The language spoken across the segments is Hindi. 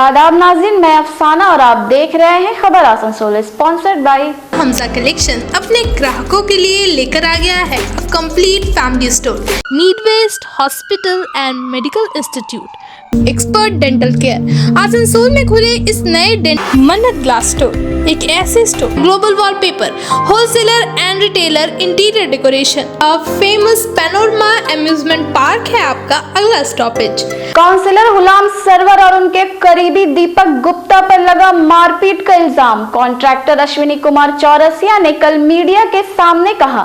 आदाब नाज़रीन, मैं अफसाना और आप देख रहे हैं खबर Asansol, sponsored by Hamza collection अपने ग्राहकों के लिए लेकर आ गया है complete family store, need west hospital and medical institute, expert dental care. Asansol में खुले इस नए मन्नत ग्लास स्टोर, एक ऐसे store global wallpaper, wholesaler and retailer, interior decoration, famous panorama amusement park है आपका अगला स्टॉपेज। काउंसलर गुलाम सरवर और उनके करीबी दीपक गुप्ता पर लगा मारपीट का इल्जाम। कॉन्ट्रैक्टर अश्विनी कुमार चौरसिया ने कल मीडिया के सामने कहा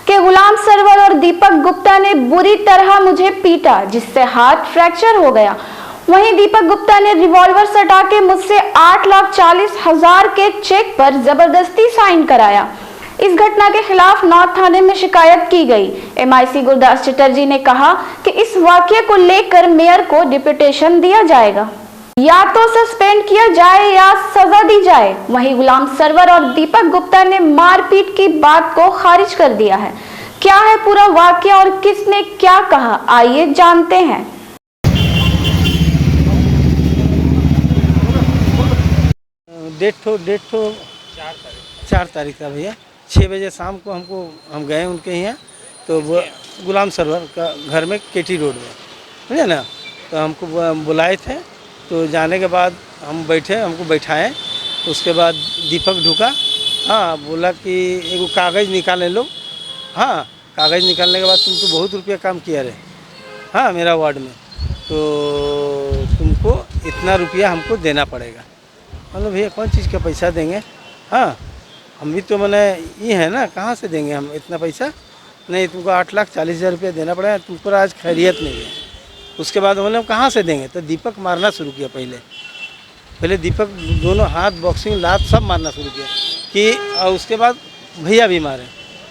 कि गुलाम सरवर और दीपक गुप्ता ने बुरी तरह मुझे पीटा, जिससे हाथ फ्रैक्चर हो गया। वहीं दीपक गुप्ता ने रिवॉल्वर सटा के मुझसे 8,40,000 के चेक पर जबरदस्ती साइन कराया। इस घटना के खिलाफ नॉर्थ थाने में शिकायत की गई। MIC गुरदास चटर्जी ने कहा कि इस वाकये को लेकर मेयर को डिप्यूटेशन दिया जाएगा, या तो सस्पेंड किया जाए या सजा दी जाए। वहीं गुलाम सरवर और दीपक गुप्ता ने मारपीट की बात को खारिज कर दिया है। क्या है पूरा वाकया और किसने क्या कहा, आइए जानते हैं। डेट तो 4 तारीख था भैया। 6 बजे शाम को हम गए उनके यहाँ, तो वो गुलाम सरवर का घर में केटी रोड में, समझे ना। तो हमको बुलाए थे, तो जाने के बाद हम बैठे, हमको बैठाएं। उसके बाद दीपक ढुका, हाँ, बोला कि एगो कागज़ निकाले लो। हाँ, कागज़ निकालने के बाद तुम तो बहुत रुपया काम किया रे, हाँ, मेरा वार्ड में, तो तुमको इतना रुपया हमको देना पड़ेगा। मतलब भैया कौन चीज़ का पैसा देंगे, हाँ, हम भी तो मैंने ये है ना, कहाँ से देंगे हम इतना पैसा। नहीं, तुमको 8,40,000 रुपया देना पड़ेगा, तुमको आज खैरियत नहीं है। उसके बाद बोले हम कहाँ से देंगे, तो दीपक मारना शुरू किया। पहले दीपक दोनों हाथ बॉक्सिंग लात सब मारना शुरू किया कि, और उसके बाद भैया भी मारे,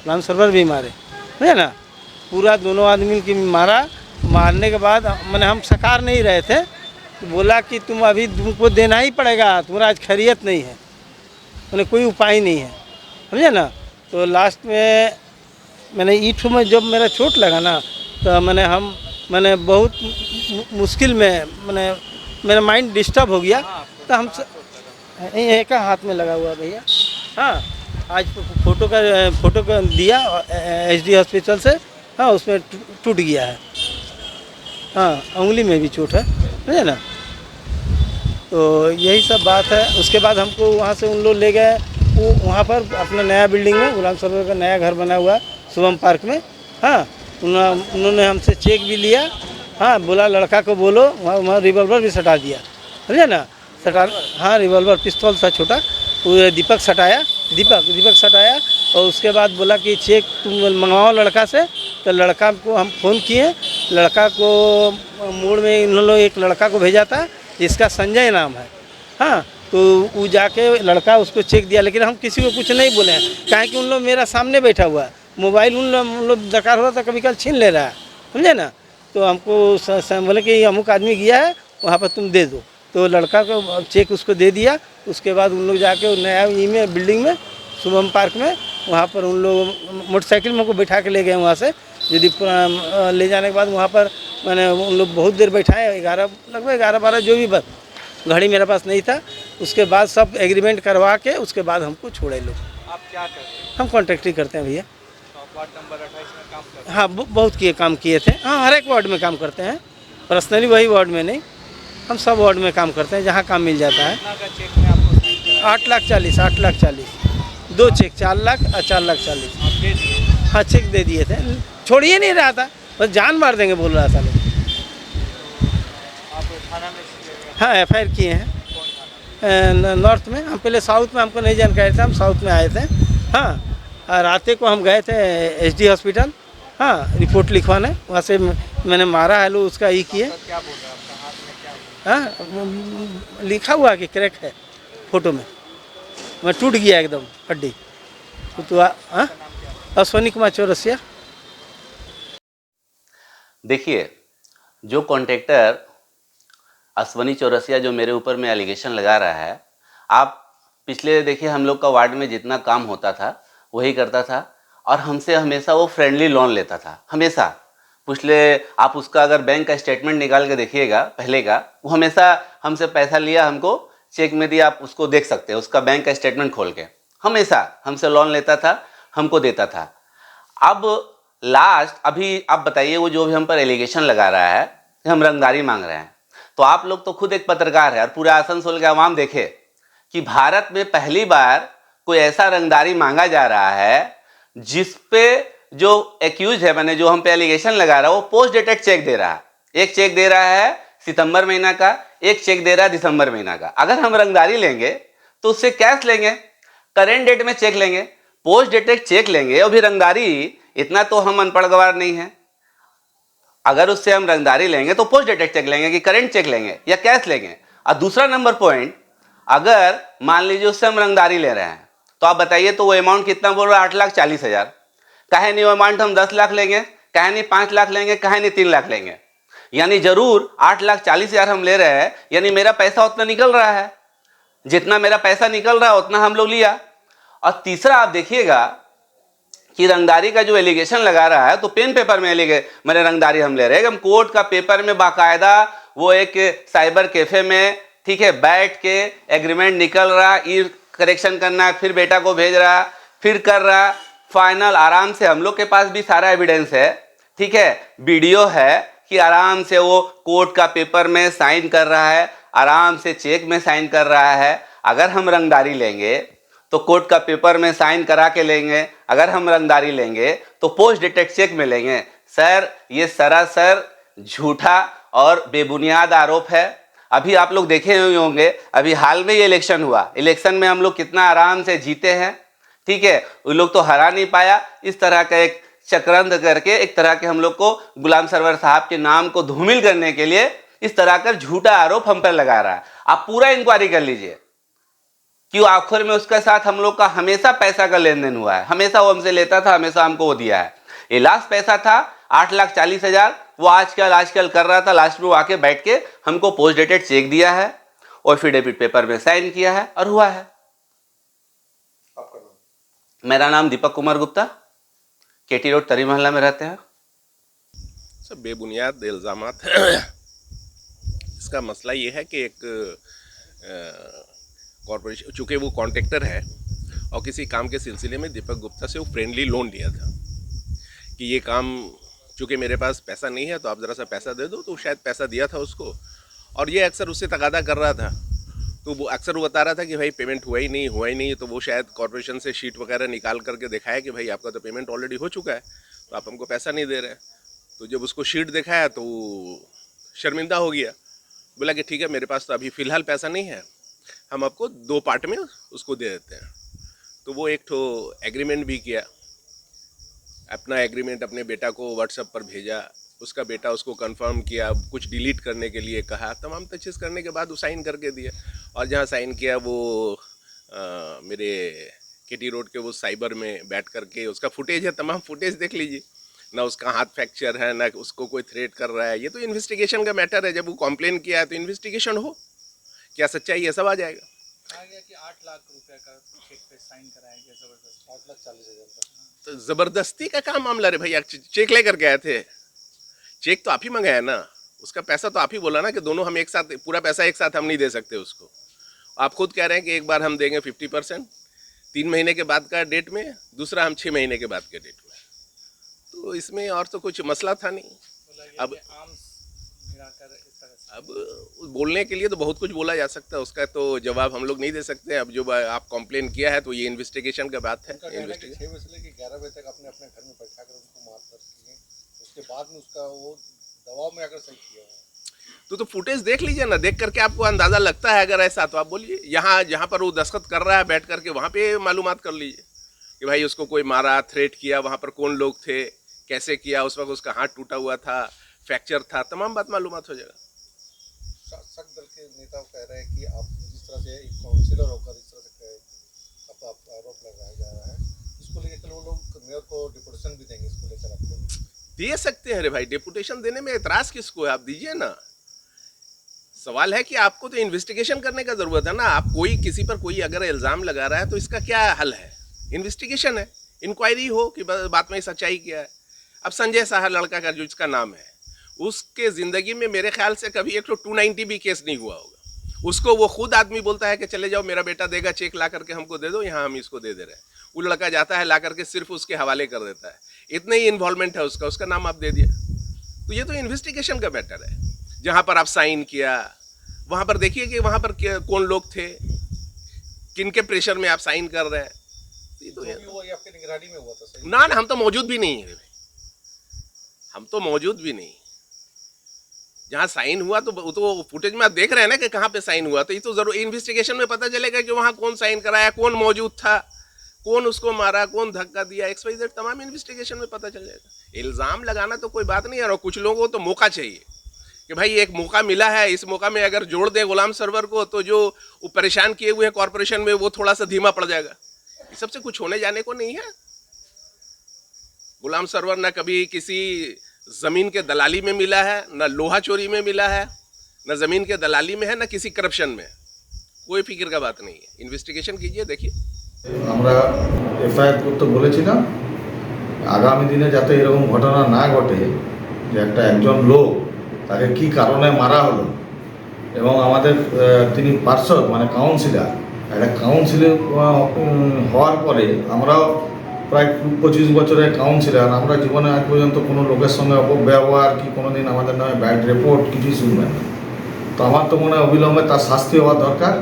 गुलाम सरवर भी मारे, है ना, पूरा दोनों आदमी की मारा। मारने के बाद मैंने हम सकार नहीं रहे थे, तो बोला कि तुमको देना ही पड़ेगा, तुम्हारा आज खैरियत नहीं है, मैंने कोई उपाय नहीं है, समझे ना। तो लास्ट में मैंने ईंट में जब मेरा चोट लगा ना, तो मैंने बहुत मुश्किल में, मेरा माइंड डिस्टर्ब हो गया। तो हम एक हाथ में लगा हुआ भैया, हाँ, आज फोटो का दिया HD हॉस्पिटल से, हाँ, उसमें टूट गया है, हाँ, उंगली में भी चोट है, समझे ना। तो यही सब बात है। उसके बाद हमको वहाँ से उन लोग ले गए, वो वहाँ पर अपना नया बिल्डिंग में गुलाम सरवर का नया घर बना हुआ है शुभम पार्क में, हाँ, उन्होंने हमसे चेक भी लिया, हाँ, बोला लड़का को बोलो, वहाँ रिवॉल्वर भी सटा दिया, समझे ना, हाँ, रिवॉल्वर पिस्तौल था छोटा, वो दीपक सटाया। और उसके बाद बोला कि चेक तुम मंगवाओ लड़का से। तो लड़का को हम फ़ोन किए, लड़का को मोड़ में इन लोग एक लड़का को भेजा था जिसका संजय नाम है, हाँ, तो वो जाके लड़का उसको चेक दिया, लेकिन हम किसी को कुछ नहीं बोले हैं, काहे कि उन लोग मेरा सामने बैठा हुआ है, मोबाइल उन लोग दरकार हो रहा था, कभी कल छीन ले रहा है, समझे ना। तो हमको बोले कि अमुक आदमी गया है, वहाँ पर तुम दे दो। तो लड़का को चेक उसको दे दिया। उसके बाद उन लोग जाके नया बिल्डिंग में शुभम पार्क में, वहाँ पर उन लोग मोटरसाइकिल में को बैठा के ले गए वहाँ से। यदि ले जाने के बाद वहाँ पर मैंने उन लोग बहुत देर बैठाए, लगभग 11-12, जो भी, बस घड़ी मेरे पास नहीं था। उसके बाद सब एग्रीमेंट करवा के उसके बाद हमको छोड़े लोग। आप क्या करते हैं? हम कॉन्ट्रैक्टरी करते हैं भैया। तो वार्ड नंबर 28 में काम करते हैं? हाँ, बहुत काम किए थे, हाँ, हर एक वार्ड में काम करते हैं, पर्सनली वही वार्ड में नहीं, हम सब वार्ड में काम करते हैं जहाँ काम मिल जाता है। कितना का चेक में आपको साइन करा? 8,40,000, 2 चेक, 4 लाख और 4,40,000। आप दे दिए? हाँ, चेक दे दिए थे, छोड़िए नहीं रहा था, बस जान मार देंगे बोल रहा था लोग। आप थाना में हाँ, FIR किए हैं। कौन थाना? नॉर्थ में, हम पहले साउथ में, हमको नहीं जानकारी था, हम साउथ में आए थे, हाँ, और रात को हम गए थे HD हॉस्पिटल, हाँ, रिपोर्ट लिखवाने। वहाँ से मैंने मारा है लो, उसका ये किए, क्या बोल रहे हैं, आपका हाथ में क्या हुआ? हाँ, लिखा हुआ कि क्रैक है फोटो में, मैं टूट गया एकदम हड्डी। तो हाँ, अश्विनी कुमार चौरसिया। देखिए, जो कॉन्ट्रैक्टर अश्विनी चौरसिया जो मेरे ऊपर में एलिगेशन लगा रहा है, आप पिछले देखिए हम लोग का वार्ड में जितना काम होता था वही करता था, और हमसे हमेशा वो फ्रेंडली लोन लेता था, हमेशा। पूछ ले आप उसका, अगर बैंक का स्टेटमेंट निकाल के देखिएगा पहले का, वो हमेशा हमसे पैसा लिया, हमको चेक में दिया, आप उसको देख सकते हैं उसका बैंक का स्टेटमेंट खोल के, हमेशा हमसे लोन लेता था, हमको देता था। अब लास्ट अभी आप बताइए, वो जो भी हम पर एलिगेशन लगा रहा है कि हम रंगदारी मांग रहे हैं, तो आप लोग तो खुद एक पत्रकार है और पूरा आसनसोल के आवाम देखे कि भारत में पहली बार कोई ऐसा रंगदारी मांगा जा रहा है जिस पे जो एक्यूज है, मैंने जो हम पे एलिगेशन लगा रहा है, वो पोस्ट डेटेड चेक दे रहा है। एक चेक दे रहा है सितंबर महीना का, एक चेक दे रहा है दिसंबर महीना का। अगर हम रंगदारी लेंगे तो उससे कैश लेंगे, करेंट डेट में चेक लेंगे, पोस्ट डेटेड चेक लेंगे, और भी रंगदारी, इतना तो हम अनपढ़ गवार नहीं है। अगर उससे हम रंगदारी लेंगे तो पोस्ट डेटेड चेक लेंगे कि करेंट चेक लेंगे या कैश लेंगे। और दूसरा नंबर पॉइंट, अगर मान लीजिए उससे हम रंगदारी ले रहे हैं तो आप बताइए तो वो अमाउंट कितना बोल रहा है, 8,40,000। कहे नहीं वो अमाउंट हम 10 लाख लेंगे, कहे नहीं 5 लाख लेंगे, कहे नहीं 3 लाख लेंगे, यानी जरूर 8,40,000 हम ले रहे हैं, यानी मेरा पैसा उतना निकल रहा है, जितना मेरा पैसा निकल रहा है उतना हम लोग लिया। और तीसरा आप देखिएगा कि रंगदारी का जो एलिगेशन लगा रहा है, तो पेन पेपर में मेरे रंगदारी हम ले रहे हैं, हम कोर्ट का पेपर में बाकायदा वो एक साइबर कैफे में, ठीक है, बैठ के एग्रीमेंट निकल रहा, ई करेक्शन करना है, फिर बेटा को भेज रहा, फिर कर रहा, फाइनल आराम से, हम लोग के पास भी सारा एविडेंस है, ठीक है, वीडियो है कि आराम से वो कोर्ट का पेपर में साइन कर रहा है, आराम से चेक में साइन कर रहा है। अगर हम रंगदारी लेंगे तो कोर्ट का पेपर में साइन करा के लेंगे, अगर हम रंगदारी लेंगे तो पोस्ट डेटेड चेक में लेंगे। सर ये सरासर झूठा और बेबुनियाद आरोप है। अभी आप लोग देखे हुए होंगे, अभी हाल में ये इलेक्शन हुआ, इलेक्शन में हम लोग कितना आराम से जीते हैं, ठीक है, वो लोग तो हरा नहीं पाया। इस तरह का एक चक्रांत करके एक तरह के हम लोग को गुलाम सरवर साहब के नाम को धूमिल करने के लिए इस तरह का झूठा आरोप हम पर लगा रहा है। आप पूरा इंक्वायरी कर लीजिए कि आखिर में उसके साथ हम लोग का हमेशा पैसा का लेन देन हुआ है, हमेशा वो हमसे लेता था, हमेशा हमको वो दिया है। ये लास्ट पैसा था 8,40,000, वो आजकल कर रहा था, लास्ट में वो आके बैठ के हमको पोस्ट डेटेड चेक दिया है और एफिडेविट पेपर में साइन किया है और हुआ है। मेरा नाम दीपक कुमार गुप्ता, केटी रोड तरी मोहल्ला में रहते हैं। सर बेबुनियाद इल्ज़ामात इसका मसला ये है कि एक कॉरपोरेशन, चूँकि वो कॉन्ट्रैक्टर है और किसी काम के सिलसिले में दीपक गुप्ता से वो फ्रेंडली लोन लिया था कि ये काम, चूँकि मेरे पास पैसा नहीं है तो आप ज़रा सा पैसा दे दो, तो शायद पैसा दिया था उसको, और ये अक्सर उससे तगादा कर रहा था। तो वो अक्सर वो बता रहा था कि भाई पेमेंट हुआ ही नहीं, तो वो शायद कॉरपोरेशन से शीट वगैरह निकाल करके दिखाया कि भाई आपका तो पेमेंट ऑलरेडी हो चुका है, तो आप हमको पैसा नहीं दे रहे हैं। तो जब उसको शीट दिखाया तो वो शर्मिंदा हो गया, बोला कि ठीक है मेरे पास तो अभी फ़िलहाल पैसा नहीं है, हम आपको 2 पार्ट में उसको दे देते हैं। तो वो एक ठो एग्रीमेंट भी किया, अपना एग्रीमेंट अपने बेटा को व्हाट्सएप पर भेजा, उसका बेटा उसको कंफर्म किया, कुछ डिलीट करने के लिए कहा, तमाम चीज़ करने के बाद वो साइन करके दिया। और जहाँ साइन किया वो मेरे केटी रोड के वो साइबर में बैठ करके, उसका फुटेज है, तमाम फुटेज देख लीजिए, ना उसका हाथ फ्रैक्चर है, ना उसको कोई थ्रेट कर रहा है। ये तो इन्वेस्टिगेशन का मैटर है, जब वो कॉम्प्लेन किया है तो इन्वेस्टिगेशन हो, क्या सच्चाई है सब आ जाएगा। कहा गया कि 8 लाख रुपए का चेक पे साइन कराया गया, जबरदस्त 8,40,000 का। तो ज़बरदस्ती का काम मामला रे भैया, चेक लेकर गए थे, चेक तो आप ही मंगाया ना, उसका पैसा तो आप ही बोला ना कि दोनों हम एक साथ, पूरा पैसा एक साथ हम नहीं दे सकते उसको। आप खुद कह रहे हैं कि एक बार हम देंगे 50% 3 महीने के बाद का डेट में, दूसरा हम 6 महीने के बाद के डेट में, तो इसमें और तो कुछ मसला था नहीं। अब अब बोलने के लिए तो बहुत कुछ बोला जा सकता है, उसका तो जवाब हम लोग नहीं दे सकते। अब जो आप कंप्लेन किया है तो ये इन्वेस्टिगेशन का बात है। इन्वेस्टिगेशन 6 बजे से लेकर 11 बजे तक अपने अपने घर में बैठा कर उनको मारधर किए, उसके बाद में उसका वो दबाव में आकर सही किया है। तो फुटेज देख लीजिए ना, देख करके आपको अंदाज़ा लगता है अगर ऐसा तो आप बोलिए। यहाँ जहाँ पर वो दस्तखत कर रहा है बैठ करके, वहाँ पे मालूमात कर लीजिए कि भाई उसको कोई मारा, थ्रेट किया, वहाँ पर कौन लोग थे, कैसे किया, उस वक्त उसका हाथ टूटा हुआ था, फ्रैक्चर था, तमाम बात मालूमात हो जाएगा। शासक दल के नेता कह रहे हैं कि आप जिस तरह से एक काउंसिलर होकर इस तरह से आप आरोप लगाया जा रहा है, इसको लेकर कल वो लोग मेयर को डिपुटेशन भी देंगे, इसको लेकर आप लोग दे सकते हैं। अरे भाई डिपुटेशन देने में एतराज़ किसको है, आप दीजिए ना। सवाल है कि आपको तो इन्वेस्टिगेशन करने का ज़रूरत है ना। आप कोई किसी पर कोई अगर इल्ज़ाम लगा रहा है तो इसका क्या हल है, इन्वेस्टिगेशन है, इंक्वायरी हो कि बात में सच्चाई क्या है। अब संजय साहा लड़का का जो इसका नाम है, उसके ज़िंदगी में मेरे ख्याल से कभी एक तो 290 भी केस नहीं हुआ होगा। उसको वो खुद आदमी बोलता है कि चले जाओ, मेरा बेटा देगा, चेक ला करके हमको दे दो, यहाँ हम इसको दे रहे हैं। वो लड़का जाता है, ला करके सिर्फ उसके हवाले कर देता है। इतना ही इन्वॉल्वमेंट है उसका नाम आप दे दिया। तो ये तो इन्वेस्टिगेशन का मैटर है। जहाँ पर आप साइन किया, वहाँ पर देखिए कि वहाँ पर कौन लोग थे, किन के प्रेशर में आप साइन कर रहे हैं। ये तो जो भी हुआ ये आपके निगरानी में हुआ था सही? ना हम तो मौजूद भी नहीं है, हम तो मौजूद भी नहीं। जहाँ साइन हुआ तो फुटेज में आप देख रहे हैं ना कि कहाँ पे साइन हुआ। तो ये तो जरूर इन्वेस्टिगेशन में पता चलेगा कि वहाँ कौन साइन कराया, कौन मौजूद था, कौन उसको मारा, कौन धक्का दिया, XYZ तमाम इन्वेस्टिगेशन में पता चल जाएगा। इल्ज़ाम लगाना तो कोई बात नहीं है। और कुछ लोगों को तो मौका चाहिए कि भाई एक मौका मिला है, इस मौका में अगर जोड़ दे गुलाम सरवर को तो जो वो परेशान किए हुए हैं कॉरपोरेशन में वो थोड़ा सा धीमा पड़ जाएगा। इस सबसे कुछ होने जाने को नहीं है। गुलाम सरवर ना कभी किसी ज़मीन के दलाली में मिला है, ना लोहा चोरी में मिला है, ना ज़मीन के दलाली में है, ना किसी करप्शन में। कोई फिक्र का बात नहीं है। इन्वेस्टिगेशन कीजिए, देखिए। আমরা এফআইআর করতে বলেছিলাম আগামী দিনে যাতে এরকম ঘটনা না ঘটে, যে একজন লোক তাকে কি কারণে মারা হলো এবং আমাদের তিনি পার্ষদ মানে কাউন্সিলর, একটা কাউন্সিলর হওয়ার পরে আমরাও প্রায় 25 বছরের কাউন্সিলর, আমরা জীবনে আজ পর্যন্ত কোনো লোকের সঙ্গে অপব্যবহার কি কোনো দিন আমাদের নামে ব্যাড রিপোর্ট কিছুই শুনবেন না। তো আমার তো মনে হয় অবিলম্বে তার শাস্তি হওয়া দরকার।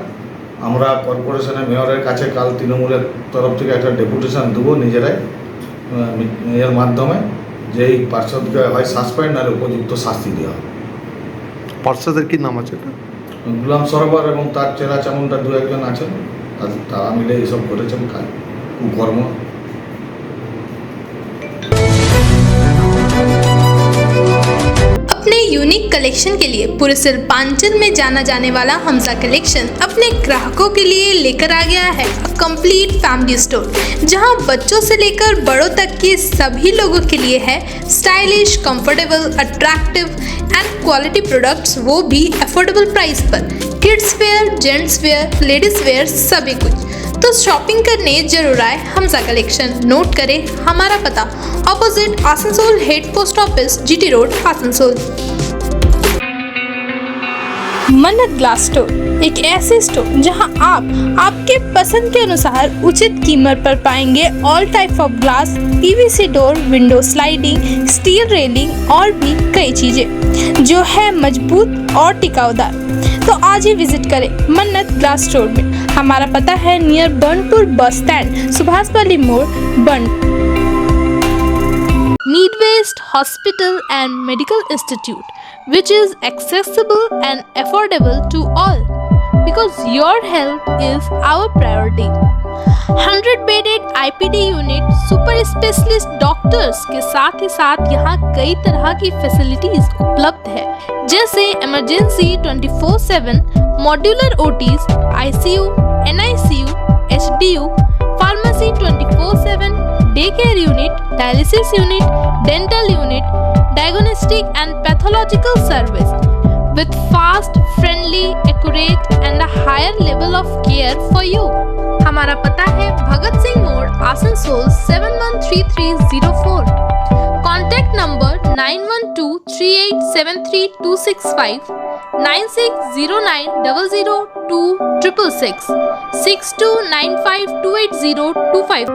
আমরা কর্পোরেশনের মেয়রের কাছে কাল তৃণমূলের তরফ থেকে একটা ডেপুটেশন দেবো নিজেরাই এর মাধ্যমে, যে এই পার্ষদকে হয় সাসপেন্ড নাহলে উপযুক্ত শাস্তি দেওয়া হবে। পার্ষদের কি নাম আছে? গুলাম সরোবর এবং তার চেলা চামুন্ডা দু একজন আছেন, তারা মিলে এইসব করেছেন কাজ কুকর্ম। अपने यूनिक कलेक्शन के लिए पूरे पूर्वांचल में जाना जाने वाला हमजा कलेक्शन अपने ग्राहकों के लिए लेकर आ गया है कंप्लीट फैमिली स्टोर, जहां बच्चों से लेकर बड़ों तक के सभी लोगों के लिए है stylish, comfortable, attractive and quality products, वो भी अफोर्डेबल प्राइस पर। Kids where, gents wear, ladies wear, सभी कुछ। तो शॉपिंग करने जरूर आए हमजा कलेक्शन। नोट करें हमारा पता, opposite Asansol head post office, GT road, Asansol. मन्नत ग्लास स्टोर एक ऐसे स्टोर जहां आप आपके पसंद के अनुसार उचित कीमत पर पाएंगे all type of glass, PVC door, window sliding, steel railing और भी कई चीजें जो है मजबूत और टिकाऊदार। तो आज ही विजिट करें मन्नत ग्लास स्टोर में। हमारा पता है near Burnpur bus stand, Subhash वाली मोड़, burn. Midwest Hospital and Medical Institute, which is accessible and affordable to all, because your health is our priority. 100-bedded IPD unit, super specialist doctors के साथ ही साथ यहाँ कई तरह की फैसिलिटीज उपलब्ध है, जैसे emergency 24/7, modular OTs, ICU, NICU, HDU, pharmacy 24/7, day care unit, dialysis unit, dental unit, diagnostic and pathological service with fast, friendly, accurate and a higher level of care for you. हमारा पता है भगत सिंह मोड़, आसनसोल 713304। Contact number 9123873265, 9609002666, 6295280255।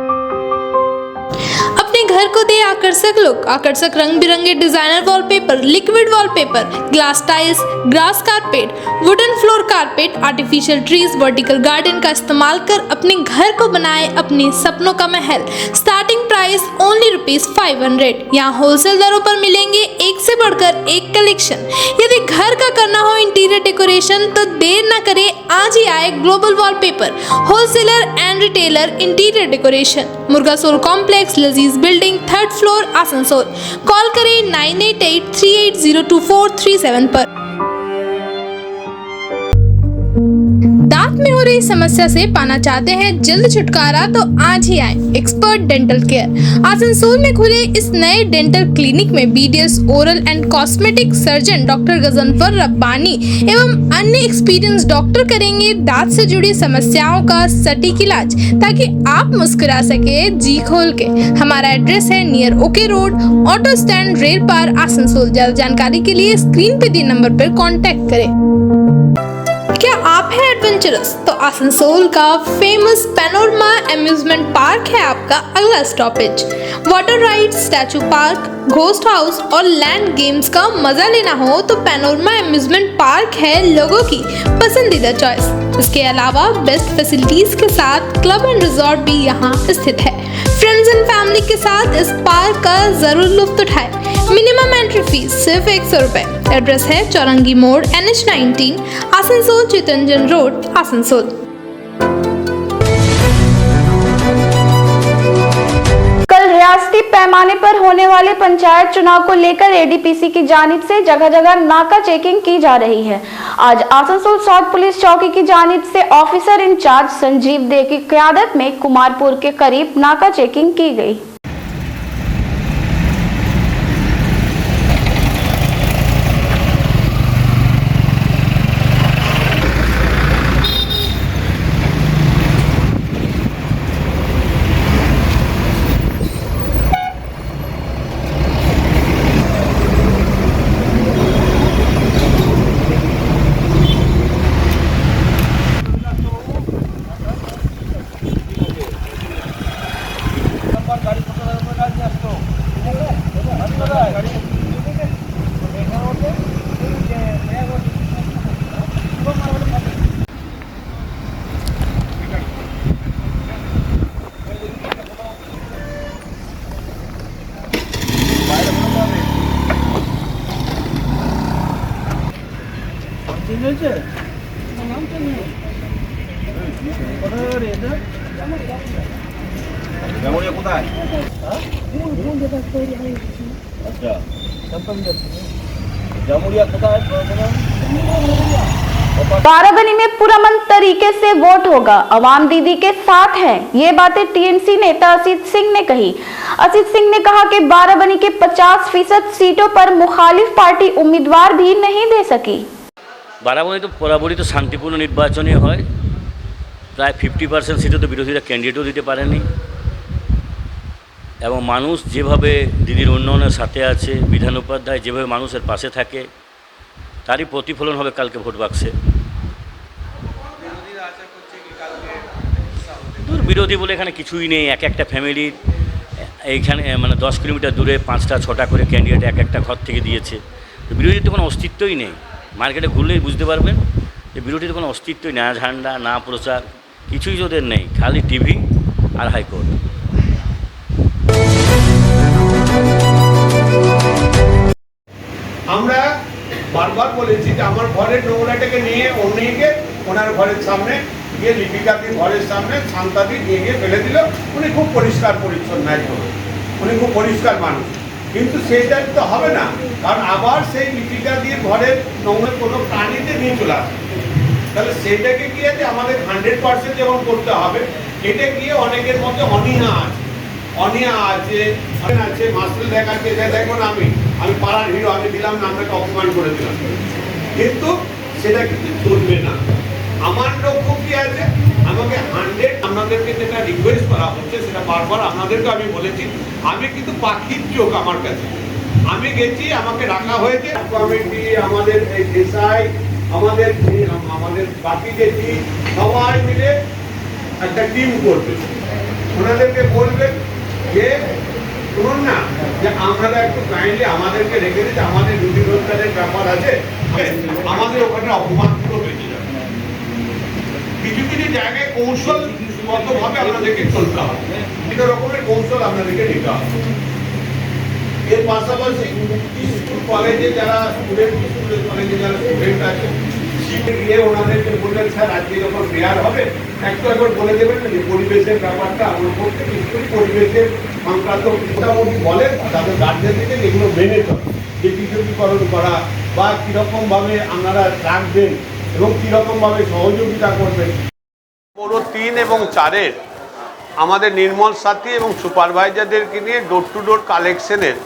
अपने घर को दे आकर्षक लुक, आकर्षक रंग बिरंगे designer wallpaper, liquid wallpaper, glass tiles, grass carpet, wooden floor carpet, artificial trees, vertical garden का इस्तेमाल कर अपने घर को बनाए अपने सपनों का महल। Starting price only ₹500। यहाँ होलसेल दरों पर मिलेंगे एक से बढ़कर एक कलेक्शन। यदि घर का करना हो इंटीरियर डेकोरेशन तो देर न करें, आज ही आए global wallpaper, wholesaler and retailer interior decoration, Murgasol complex, Lazeez building, 3rd floor, Asansol. Call करें 9883802437 पर। दांत में हो हो रही समस्या से पाना चाहते हैं जल्द छुटकारा तो आज ही आए एक्सपर्ट डेंटल केयर। आसनसोल में खुले इस नए डेंटल क्लिनिक में BDS oral and cosmetic surgeon doctor Ghazanfar Rabbani एवं अन्य एक्सपीरियंस डॉक्टर करेंगे दांत से जुड़ी समस्याओं का सटीक इलाज, ताकि आप मुस्कुरा सके जी खोल के। हमारा एड्रेस है near OK road, auto stand, rail पार, आसनसोल। ज्यादा जानकारी के लिए स्क्रीन पे दिए नंबर पर कांटेक्ट करें। क्या आप हैं एडवेंचरस? तो आसनसोल का फेमस पैनोरमा अम्यूजमेंट पार्क है आपका अगला stoppage. Water ride, statue park, ghost house और लैंड गेम्स का मजा लेना हो तो पैनोरमा अम्यूजमेंट पार्क है लोगों की पसंदीदा चॉइस। इसके अलावा बेस्ट फैसिलिटीज के साथ क्लब एंड रिजॉर्ट भी यहाँ स्थित है। फ्रेंड्स एंड फैमिली के साथ इस पार्क का जरूर लुत्फ उठाएं। मिनिमम एंट्री फीस सिर्फ 100 रुपए। एड्रेस है चौरंगी मोड़, NH19, आसनसोल, चितरंजन रोड, आसनसोल। कल रियासती पैमाने पर होने वाले पंचायत चुनाव को लेकर एडीपीसी की जानिब से जगह जगह नाका चेकिंग की जा रही है। आज आसनसोल साउथ पुलिस चौकी की जानिब से ऑफिसर इंचार्ज संजीव दे की क़यादत में कुमारपुर के करीब नाका चेकिंग की गई। बाराबनी में पुरअमन तरीके से वोट होगा, अवाम दीदी के साथ है। ये बातें टीएमसी नेता असित सिंह ने कही। असित सिंह ने कहा कि बाराबनी के 50% सीटों पर मुखालिफ पार्टी उम्मीदवार भी नहीं दे सकी। बाराबनी तो बराबरই তো শান্তিপূর্ণ নির্বাচনই হয়। প্রায় 50% সিটে তো বিরোধীরা ক্যান্ডিডেটও দিতে পারেনি এবং মানুষ যেভাবে দিদির উন্নয়নের সাথে আছে, বিধান উপাধ্যায় যেভাবে মানুষের পাশে থাকে তারই প্রতিফলন হবে কালকে ভোট বাক্সে। দূর বিরোধী বলে এখানে কিছুই নেই। এক একটা ফ্যামিলির এইখানে মানে 10 কিলোমিটার দূরে 5টা 6টা করে ক্যান্ডিডেট এক একটা ঘর থেকে দিয়েছে। তো বিরোধীর তো কোনো অস্তিত্বই নেই। মার্কেটে ঘুরলেই বুঝতে পারবেন যে বিরোধীর কোনো অস্তিত্বই না, ঝান্ডা না প্রচার কিছুই ওদের নেই, খালি টিভি আর হাইকোর্ট। আমরা বারবার বলেছি যে আমার ঘরের নোংরাটাকে নিয়ে অন্যকে ওনার ঘরের সামনে গিয়ে লিপিকাদির ঘরের সামনে শান্তাদি নিয়ে গিয়ে ফেলে দিল। উনি খুব পরিষ্কার পরিচ্ছন্ন একজন, উনি খুব পরিষ্কার মানুষ, কিন্তু সেটা তো হবে না, কারণ আবার সেই লিপিকাদির ঘরের নোংরা কোনো প্রাণীতে নিয়ে চলে আসে। তাহলে সেটাকে গিয়ে যে আমাদের 100% যেমন করতে হবে, এটা গিয়ে অনেকের মধ্যে অনীহা আছে, মাসুল দেখাচ্ছে যে দেখুন আমি পাড়ার হিরো, আমি দিলাম না, আপনাকে অপমান করে দিলাম, কিন্তু সেটা কিন্তু চলবে না। আমার লক্ষ্য কি আছে, আমাকে 100 আপনাদেরকে যেটা রিকোয়েস্ট করা হচ্ছে সেটা বারবার আপনাদেরকে আমি বলেছি, আমি কিন্তু পাখির চোখ আমার কাছে। আমি গেছি, আমাকে রাখা হয়েছে কমিটি, আমাদের এসআই, আমাদের বাকি যে টিম, সবাই মিলে একটা টিম করবে। ওনাদেরকে বলবেন যে শুনুন না, যে আপনারা একটু কাইন্ডলি আমাদেরকে রেখে দিতে, আমাদের রুটি রোজগারের ব্যাপার আছে, আমাদের ওখানে অপমানিত হয়েছে। কিছু কিছু জায়গায় কৌশলগতভাবে আপনাদেরকে চলতে হবে, বিভিন্ন রকমের কৌশল আপনাদেরকে নিতে হবে। এর পাশাপাশি স্কুল কলেজে যারা স্টুডেন্ট আছে, শিখে গিয়ে ওনাদেরকে বললেন স্যার আজকে যখন প্রেয়ার হবে একবার বলে দেবেন না যে পরিবেশের ব্যাপারটা আমার পক্ষে পরিবেশের সংক্রান্ত মোটামুটি বলেন, তাদের গার্জেনদেরকে এগুলো মেনে চলে, যে বিদ্যুতীকরণ করা বা কীরকমভাবে আপনারা রাখবেন এবং কীরকমভাবে সহযোগিতা করবেন। 3 এবং 4-এর আমাদের নির্মল সাথী এবং সুপারভাইজারদেরকে নিয়ে ডোর টু ডোর কালেকশনের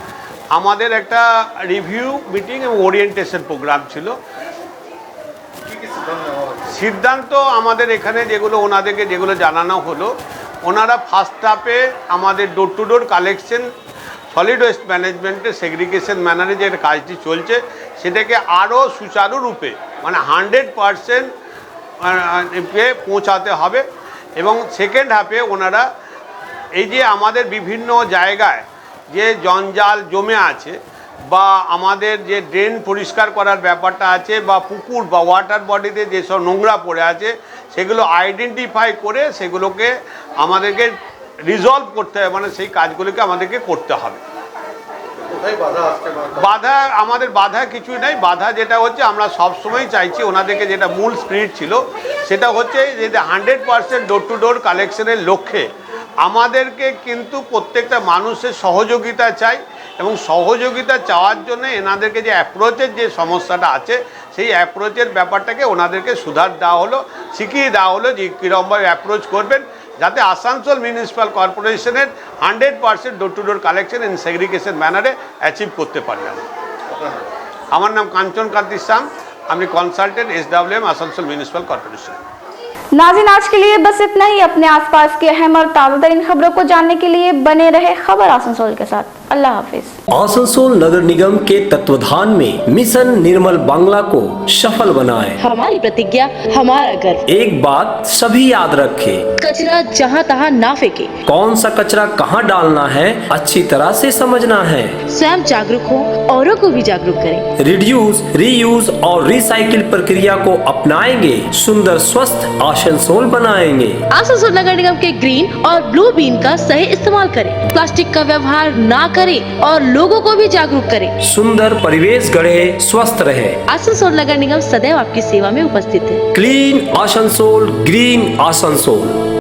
আমাদের একটা রিভিউ মিটিং এবং ওরিয়েন্টেশন প্রোগ্রাম ছিল। সিদ্ধান্ত আমাদের এখানে যেগুলো ওনাদেরকে যেগুলো জানানো হলো, ওনারা ফার্স্ট হাফে আমাদের ডোর to door collection solid waste ম্যানেজমেন্টের সেগ্রিগেশন ম্যানারে যে কাজটি চলছে সেটাকে আরও সুচারুরূপে মানে 100% পৌঁছাতে হবে। এবং সেকেন্ড হাফে ওনারা এই যে আমাদের বিভিন্ন জায়গায় যে জঞ্জাল জমে আছে বা আমাদের যে ড্রেন পরিষ্কার করার ব্যাপারটা আছে বা পুকুর বা ওয়াটার বডিতে যেসব নোংরা পড়ে আছে সেগুলো আইডেন্টিফাই করে সেগুলোকে আমাদেরকে রিজলভ করতে হবে, মানে সেই কাজগুলোকে আমাদেরকে করতে হবে। বাধা আমাদের বাধা কিছুই নাই। বাধা যেটা হচ্ছে আমরা সবসময় চাইছি ওনাদেরকে, যেটা মূল স্পিরিট ছিল সেটা হচ্ছে যে 100% ডোর টু ডোর কালেকশনের লক্ষ্যে আমাদেরকে কিন্তু প্রত্যেকটা মানুষের সহযোগিতা চাই এবং সহযোগিতা চাওয়ার জন্য এনাদেরকে যে অ্যাপ্রোচের যে সমস্যাটা আছে সেই অ্যাপ্রোচের ব্যাপারটাকে ওনাদেরকে সুধার দেওয়া হলো, শিখিয়ে দেওয়া হলো যে কীরকমভাবে অ্যাপ্রোচ করবেন যাতে আসানসোল মিউনিসিপ্যাল কর্পোরেশনের 100% door to door collection in segregation ম্যানারে অ্যাচিভ করতে পারি। আমার নাম কাঞ্চন কান্তি শ্যাম, আমি consultant SWM Asansol municipal corporation. नाज़रीन, आज के लिए बस इतना ही। अपने आसपास की अहम और ताज़ा तरीन खबरों को जानने के लिए बने रहे खबर आसनसोल के साथ। अल्लाह हाफिज। आसनसोल नगर निगम के तत्वाधान में मिशन निर्मल बांग्ला को सफल बनाएं। हमारी प्रतिज्ञा, हमारा गर्व। एक बात सभी याद रखें, कचरा जहाँ तहाँ ना फेंके। कौन सा कचरा कहाँ डालना है अच्छी तरह से समझना है। स्वयं जागरूक हो, औरों को भी जागरूक करें। रिड्यूस, रीयूज और रिसाइकिल प्रक्रिया को अपनाएंगे, सुंदर स्वस्थ आसनसोल बनाएंगे। आसनसोल नगर निगम के ग्रीन और ब्लू बीन का सही इस्तेमाल करें। प्लास्टिक का व्यवहार ना करें और लोगों को भी जागरूक करें। सुंदर परिवेश गढ़े, स्वस्थ रहे। आसनसोल नगर निगम सदैव आपकी सेवा में उपस्थित है। Clean Asansol, green Asansol.